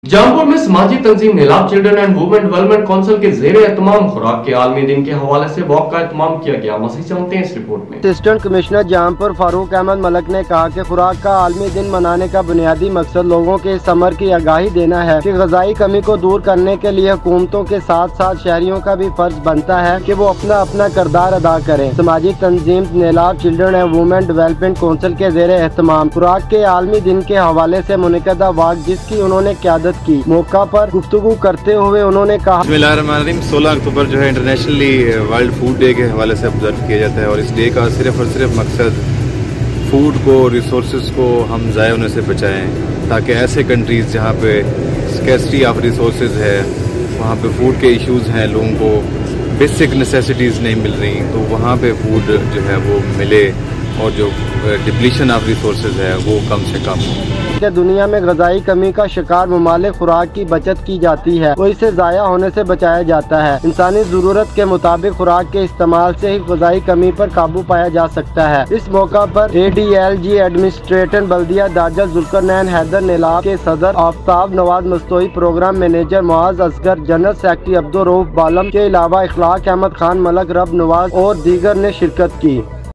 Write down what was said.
जौनपुर में समाजी तंजीम Neelab children and women development council के ज़ेरे एहतमाम खुराक के आलमी दिन के हवाले से वॉक का एहतमाम किया गया। मज़ीद जानते हैं इस रिपोर्ट में। असिस्टेंट कमिश्नर जौनपुर फारूक अहमद मलक ने कहा कि खुराक का आलमी दिन मनाने का बुनियादी मकसद लोगों के इस अमर की आगाही देना है कि ग़िज़ाई कमी को दूर करने के लिए हुकूमतों के साथ साथ शहरियों का भी फर्ज बनता है कि वो अपना अपना किरदार अदा करें। समाजी तंजीम Neelab children and women development council के ज़ेरे एहतमाम खुराक के आलमी दिन के हवाले से मुनक़दा वॉक जिसकी उन्होंने क़यादत की, मौका पर गुफ्तगू करते हुए उन्होंने कहा 16 अक्टूबर जो है इंटरनेशनली वर्ल्ड फूड डे के हवाले से ऑब्जर्व किया जाता है और इस डे का सिर्फ और सिर्फ मकसद फूड को, रिसोर्सेज को हम ज़ाया होने से बचाएं ताकि ऐसे कंट्रीज़ जहाँ पे स्कैर्सिटी ऑफ रिसोर्सेज है, वहाँ पे फूड के इश्यूज़ हैं, लोगों को बेसिक नेसेसिटीज़ नहीं मिल रही, तो वहाँ पे फूड जो है वो मिले और जो डिप्लीशन ऑफ रिसोर्सेज है वो कम से कम हो। दुनिया में ग़िज़ाई कमी का शिकार ममालिक खुराक की बचत की जाती है तो इसे ज़ाया होने से बचाया जाता है। इंसानी ज़रूरत के मुताबिक खुराक के इस्तेमाल से ही ग़िज़ाई कमी पर काबू पाया जा सकता है। इस मौका पर ADLG एडमिनिस्ट्रेटर बल्दिया दारजा जुल्करनैन हैदर नीलाब के सदर Aftab Nawaz Mastoi, programme manager Muaz Asghar, general secretary Abdul Rauf Balam के अलावा इखलाक अहमद खान, मलक रब नवाज और दीगर ने शिरकत की।